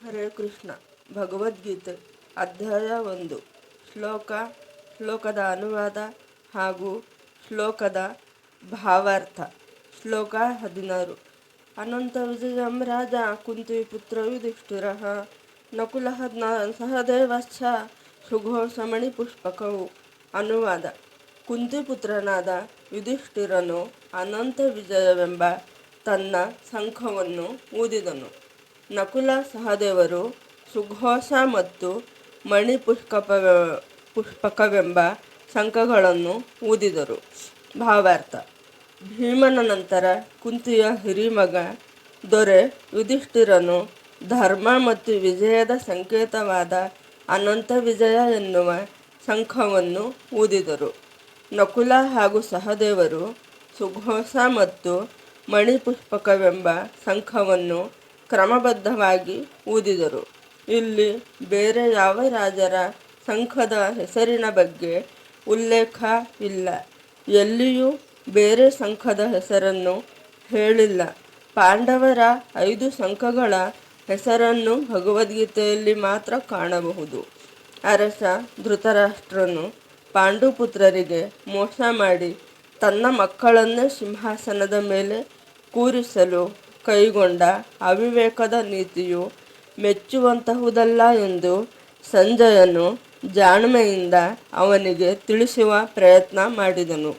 ಹರೇ ಕೃಷ್ಣ. ಭಗವದ್ಗೀತೆ ಅಧ್ಯಾಯ 1. ಶ್ಲೋಕದ ಅನುವಾದ ಹಾಗೂ ಶ್ಲೋಕದ ಭಾವಾರ್ಥ. ಶ್ಲೋಕ 16. ಅನಂತ ವಿಜಯಂ ರಾಜ ಕುಂತಿಪುತ್ರ ಯುಧಿಷ್ಠಿರಃ ನಕುಲಃ ಸಹದೇವಶ್ಚ ಸುಘೋಷಮಣಿಪುಷ್ಪಕವು. ಅನುವಾದ. ಕುಂತಿಪುತ್ರನಾದ ಯುಧಿಷ್ಠಿರನು ಅನಂತ ವಿಜಯವೆಂಬ ತನ್ನ ಶಂಖವನ್ನು ಊದಿದನು. ನಕುಲ ಸಹದೇವರು ಸುಘೋಷ ಮತ್ತು ಪುಷ್ಪಕವೆಂಬ ಶಂಖಗಳನ್ನು ಊದಿದರು. ಭಾವಾರ್ಥ. ಭೀಮನ ನಂತರ ಕುಂತಿಯ ಹಿರಿಮಗ ದೊರೆ ಯುಧಿಷ್ಠಿರನು ಧರ್ಮ ಮತ್ತು ವಿಜಯದ ಸಂಕೇತವಾದ ಅನಂತ ವಿಜಯ ಎನ್ನುವ ಶಂಖವನ್ನು ಊದಿದರು. ನಕುಲ ಹಾಗೂ ಸಹದೇವರು ಸುಘೋಷ ಮತ್ತು ಮಣಿಪುಷ್ಪಕವೆಂಬ ಶಂಖವನ್ನು ಕ್ರಮಬದ್ಧವಾಗಿ ಊದಿದರು. ಇಲ್ಲಿ ಬೇರೆ ಯಾವ ರಾಜರ ಶಂಖದ ಹೆಸರಿನ ಬಗ್ಗೆ ಉಲ್ಲೇಖ ಇಲ್ಲ. ಎಲ್ಲಿಯೂ ಬೇರೆ ಶಂಖದ ಹೆಸರನ್ನು ಹೇಳಿಲ್ಲ. ಪಾಂಡವರ 5 ಶಂಖಗಳ ಹೆಸರನ್ನು ಭಗವದ್ಗೀತೆಯಲ್ಲಿ ಮಾತ್ರ ಕಾಣಬಹುದು. ಅರಸ ಧೃತರಾಷ್ಟ್ರನು ಪಾಂಡುಪುತ್ರರಿಗೆ ಮೋಸ ಮಾಡಿ ತನ್ನ ಮಕ್ಕಳನ್ನೇ ಸಿಂಹಾಸನದ ಮೇಲೆ ಕೂರಿಸಲು ಕೈಗೊಂಡ ಅವಿವೇಕದ ನೀತಿಯು ಮೆಚ್ಚುವಂತಹುದಲ್ಲ ಎಂದು ಸಂಜಯನು ಜಾಣ್ಮೆಯಿಂದ ಅವನಿಗೆ ತಿಳಿಸುವ ಪ್ರಯತ್ನ ಮಾಡಿದನು.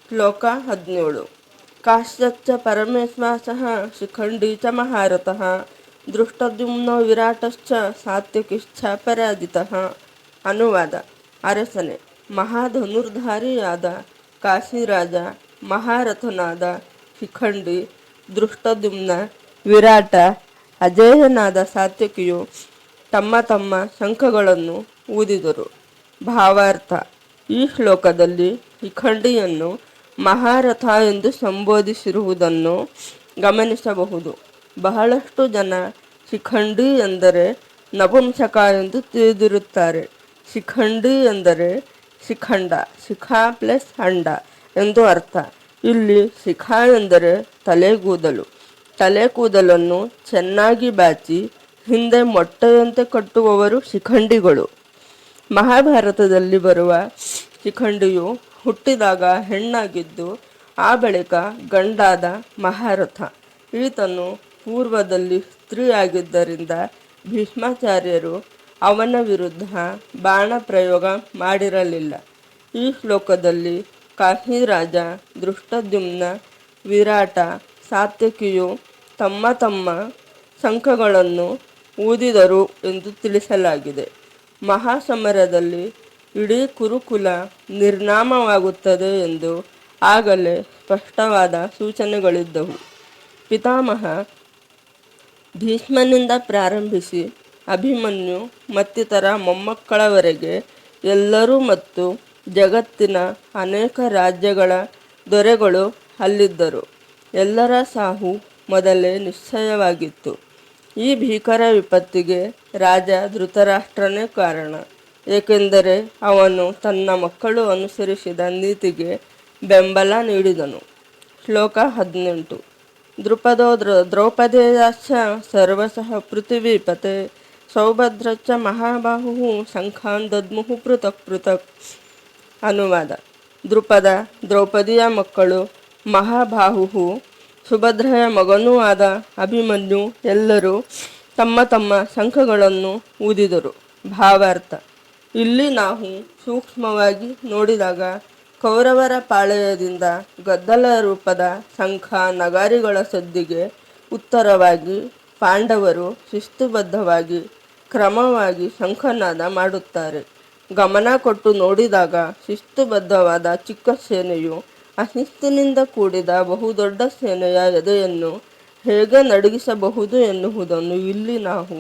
ಶ್ಲೋಕ 17. ಕಾಶ್ಯಶ್ಚ ಪರಮೇಶ್ವಾಸಃ ಶಿಖಂಡಿ ಚ ಮಹಾರಥಃ ದೃಷ್ಟದ್ಯುಮ್ನೋ ವಿರಾಟಶ್ಚ ಸಾತ್ಯಕಿಶ್ಚ ಪರಾಜಿತಃ. ಅನುವಾದ. ಅರಸನೇ, ಮಹಾಧನುರ್ಧಾರಿಯಾದ ಕಾಶಿರಾಜ, ಮಹಾರಥನಾದ ಶಿಖಂಡಿ, ದೃಷ್ಟದ್ಯುಮ್ನ, ವಿರಾಟ, ಅಜೇಯನಾದ ಸಾತ್ಯಕಿಯು ತಮ್ಮ ತಮ್ಮ ಶಂಖಗಳನ್ನು ಊದಿದರು. ಭಾವಾರ್ಥ. ಈ ಶ್ಲೋಕದಲ್ಲಿ ಶಿಖಂಡಿಯನ್ನು ಮಹಾರಥ ಎಂದು ಸಂಬೋಧಿಸಿರುವುದನ್ನು ಗಮನಿಸಬಹುದು. ಬಹಳಷ್ಟು ಜನ ಶಿಖಂಡಿ ಎಂದರೆ ನಪುಂಸಕ ಎಂದು ತಿಳಿದಿರುತ್ತಾರೆ. ಶಿಖಂಡಿ ಎಂದರೆ ಶಿಖಂಡ, ಶಿಖಾ ಪ್ಲಸ್ ಅಂಡ ಎಂದು ಅರ್ಥ. ಇಲ್ಲಿ ಶಿಖಾ ಎಂದರೆ ತಲೆಗೂದಲು. ತಲೆಕೂದಲನ್ನು ಚೆನ್ನಾಗಿ ಬಾಚಿ ಹಿಂದೆ ಮೊಟ್ಟೆಯಂತೆ ಕಟ್ಟುವವರು ಶಿಖಂಡಿಗಳು. ಮಹಾಭಾರತದಲ್ಲಿ ಬರುವ ಶಿಖಂಡಿಯು ಹುಟ್ಟಿದಾಗ ಹೆಣ್ಣಾಗಿದ್ದು ಆ ಬಳಿಕ ಗಂಡಾದ ಮಹಾರಥ. ಈತನು ಪೂರ್ವದಲ್ಲಿ ಸ್ತ್ರೀ ಆಗಿದ್ದರಿಂದ ಭೀಷ್ಮಾಚಾರ್ಯರು ಅವನ ವಿರುದ್ಧ ಬಾಣ ಪ್ರಯೋಗ ಮಾಡಿರಲಿಲ್ಲ. ಈ ಶ್ಲೋಕದಲ್ಲಿ ಕಾಶಿರಾಜ, ದೃಷ್ಟದ್ಯುಮ್ನ, ವಿರಾಟ, ಸಾತ್ಯಕಿಯು ತಮ್ಮ ತಮ್ಮ ಶಂಖಗಳನ್ನು ಊದಿದರು ಎಂದು ತಿಳಿಸಲಾಗಿದೆ. ಮಹಾಸಮರದಲ್ಲಿ ಇಡೀ ಕುರುಕುಲ ನಿರ್ನಾಮವಾಗುತ್ತದೆ ಎಂದು ಆಗಲೇ ಸ್ಪಷ್ಟವಾದ ಸೂಚನೆಗಳಿದ್ದವು. ಪಿತಾಮಹ ಭೀಷ್ಮನಿಂದ ಪ್ರಾರಂಭಿಸಿ ಅಭಿಮನ್ಯು ಮತ್ತಿತರ ಮೊಮ್ಮಕ್ಕಳವರೆಗೆ ಎಲ್ಲರೂ ಮತ್ತು ಜಗತ್ತಿನ ಅನೇಕ ರಾಜ್ಯಗಳ ದೊರೆಗಳು ಅಲ್ಲಿದ್ದರು. ಎಲ್ಲರ ಸಾವು ಮೊದಲೇ ನಿಶ್ಚಯವಾಗಿತ್ತು. ಈ ಭೀಕರ ವಿಪತ್ತಿಗೆ ರಾಜ ಧೃತರಾಷ್ಟ್ರನೇ ಕಾರಣ. ಏಕೆಂದರೆ ಅವನು ತನ್ನ ಮಕ್ಕಳು ಅನುಸರಿಸಿದ ನೀತಿಗೆ ಬೆಂಬಲ ನೀಡಿದನು. ಶ್ಲೋಕ 18. ದೃಪದೋ ದ್ರೌಪದೇಯಾಶ್ಚ ಸರ್ವಸಃ ಪೃಥಿವೀಪತೆ ಸೌಭದ್ರಶ್ಚ ಮಹಾಬಾಹುಃ ಶಂಖಾನ್ ದದ್ಮುಃ ಪೃಥಕ್ ಪೃಥಕ್. ಅನುವಾದ. ದೃಪದ, ದ್ರೌಪದಿಯ ಮಕ್ಕಳು, ಮಹಾಬಾಹುವು, ಸುಭದ್ರೆಯ ಮಗನೂ ಆದ ಅಭಿಮನ್ಯು ಎಲ್ಲರೂ ತಮ್ಮ ತಮ್ಮ ಶಂಖಗಳನ್ನು ಊದಿದರು. ಭಾವಾರ್ಥ. ಇಲ್ಲಿ ನಾವು ಸೂಕ್ಷ್ಮವಾಗಿ ನೋಡಿದಾಗ ಕೌರವರ ಪಾಳೆಯದಿಂದ ಗದ್ದಲ ರೂಪದ ಶಂಖ ನಗಾರಿಗಳ ಸದ್ದಿಗೆ ಉತ್ತರವಾಗಿ ಪಾಂಡವರು ಶಿಸ್ತುಬದ್ಧವಾಗಿ ಕ್ರಮವಾಗಿ ಶಂಖನಾದ ಮಾಡುತ್ತಾರೆ. ಗಮನ ಕೊಟ್ಟು ನೋಡಿದಾಗ ಶಿಸ್ತುಬದ್ಧವಾದ ಚಿಕ್ಕ ಸೇನೆಯು ಅಶಿಸ್ತಿನಿಂದ ಕೂಡಿದ ಬಹುದೊಡ್ಡ ಸೇನೆಯ ಎದೆಯನ್ನು ಹೇಗೆ ನಡುಗಿಸಬಹುದು ಎನ್ನುವುದನ್ನು ಇಲ್ಲಿ ನಾವು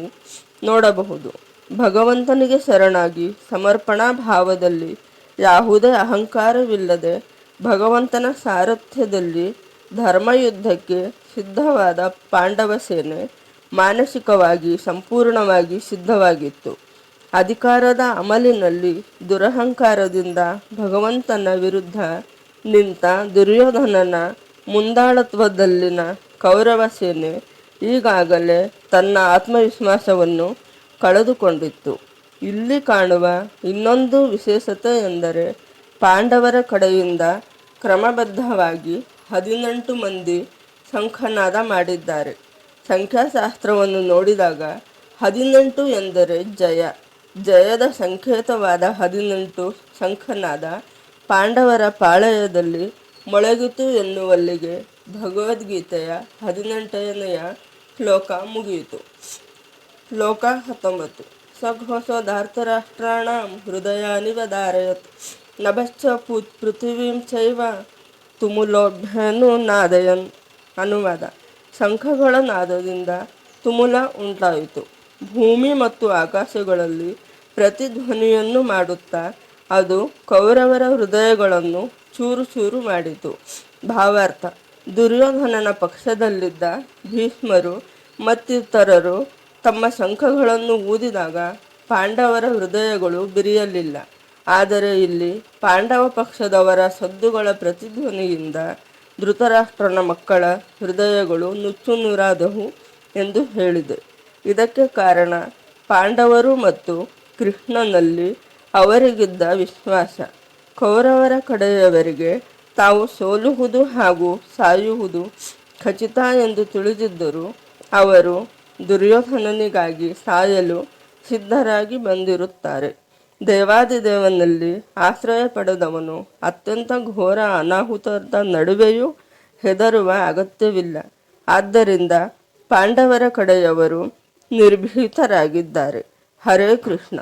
ನೋಡಬಹುದು. ಭಗವಂತನಿಗೆ ಶರಣಾಗಿ ಸಮರ್ಪಣಾ ಭಾವದಲ್ಲಿ ಯಾವುದೇ ಅಹಂಕಾರವಿಲ್ಲದೆ ಭಗವಂತನ ಸಾರಥ್ಯದಲ್ಲಿ ಧರ್ಮಯುದ್ಧಕ್ಕೆ ಸಿದ್ಧವಾದ ಪಾಂಡವ ಸೇನೆ ಮಾನಸಿಕವಾಗಿ ಸಂಪೂರ್ಣವಾಗಿ ಸಿದ್ಧವಾಗಿತ್ತು. ಅಧಿಕಾರದ ಅಮಲಿನಲ್ಲಿ ದುರಹಂಕಾರದಿಂದ ಭಗವಂತನ ವಿರುದ್ಧ ನಿಂತ ದುರ್ಯೋಧನನ ಮುಂದಾಳತ್ವದಲ್ಲಿನ ಕೌರವ ಸೇನೆ ಈಗಾಗಲೇ ತನ್ನ ಆತ್ಮವಿಶ್ವಾಸವನ್ನು ಕಳೆದುಕೊಂಡಿತ್ತು. ಇಲ್ಲಿ ಕಾಣುವ ಇನ್ನೊಂದು ವಿಶೇಷತೆ ಎಂದರೆ ಪಾಂಡವರ ಕಡೆಯಿಂದ ಕ್ರಮಬದ್ಧವಾಗಿ 18 ಮಂದಿ ಶಂಖನಾದ ಮಾಡಿದ್ದಾರೆ. ಸಂಖ್ಯಾಶಾಸ್ತ್ರವನ್ನು ನೋಡಿದಾಗ 18 ಎಂದರೆ ಜಯ, ಜಯದ ಸಂಕೇತವಾದ 18 ಶಂಖನಾದ ಪಾಂಡವರ ಪಾಳೆಯದಲ್ಲಿ ಮೊಳಗಿತು ಎನ್ನುವಲ್ಲಿಗೆ ಭಗವದ್ಗೀತೆಯ 18ನೆಯ ಶ್ಲೋಕ ಮುಗಿಯಿತು. ಶ್ಲೋಕ 19. ಸಘೋಷೋಧಾರ್ತರಾಷ್ಟ್ರಾಣಾಂ ಹೃದಯಾನಿ ವಧಾರಯತ್ ನಭಶ್ಚ ಪೃಥಿವೀಂ ಚೈವ ತುಮುಲೋಭ್ಯನು ನಾದಯನ್. ಅನುವಾದ: ಶಂಖಗಳ ನಾದದಿಂದ ತುಮುಲ ಉಂಟಾಯಿತು. ಭೂಮಿ ಮತ್ತು ಆಕಾಶಗಳಲ್ಲಿ ಪ್ರತಿಧ್ವನಿಯನ್ನು ಮಾಡುತ್ತಾ ಅದು ಕೌರವರ ಹೃದಯಗಳನ್ನು ಚೂರು ಚೂರು ಮಾಡಿತು. ಭಾವಾರ್ಥ: ದುರ್ಯೋಧನನ ಪಕ್ಷದಲ್ಲಿದ್ದ ಭೀಷ್ಮರು ಮತ್ತಿತರರು ತಮ್ಮ ಶಂಖಗಳನ್ನು ಊದಿದಾಗ ಪಾಂಡವರ ಹೃದಯಗಳು ಬಿರಿಯಲಿಲ್ಲ. ಆದರೆ ಇಲ್ಲಿ ಪಾಂಡವ ಪಕ್ಷದವರ ಸದ್ದುಗಳ ಪ್ರತಿಧ್ವನಿಯಿಂದ ಧೃತರಾಷ್ಟ್ರನ ಮಕ್ಕಳ ಹೃದಯಗಳು ನುಚ್ಚುನೂರಾದವು ಎಂದು ಹೇಳಿದೆ. ಇದಕ್ಕೆ ಕಾರಣ ಪಾಂಡವರು ಮತ್ತು ಕೃಷ್ಣನಲ್ಲಿ ಅವರಿಗಿದ್ದ ವಿಶ್ವಾಸ. ಕೌರವರ ಕಡೆಯವರಿಗೆ ತಾವು ಸೋಲುವುದು ಹಾಗೂ ಸಾಯುವುದು ಖಚಿತ ಎಂದು ತಿಳಿದಿದ್ದರೂ ಅವರು ದುರ್ಯೋಧನನಿಗಾಗಿ ಸಾಯಲು ಸಿದ್ಧರಾಗಿ ಬಂದಿರುತ್ತಾರೆ. ದೇವಾದಿದೇವನಲ್ಲಿ ಆಶ್ರಯ ಪಡೆದವನು ಅತ್ಯಂತ ಘೋರ ಅನಾಹುತದ ನಡುವೆಯೂ ಹೆದರುವ ಅಗತ್ಯವಿಲ್ಲ. ಆದ್ದರಿಂದ ಪಾಂಡವರ ಕಡೆಯವರು ನಿರ್ಭೀತರಾಗಿದ್ದಾರೆ. ಹರೇ ಕೃಷ್ಣ.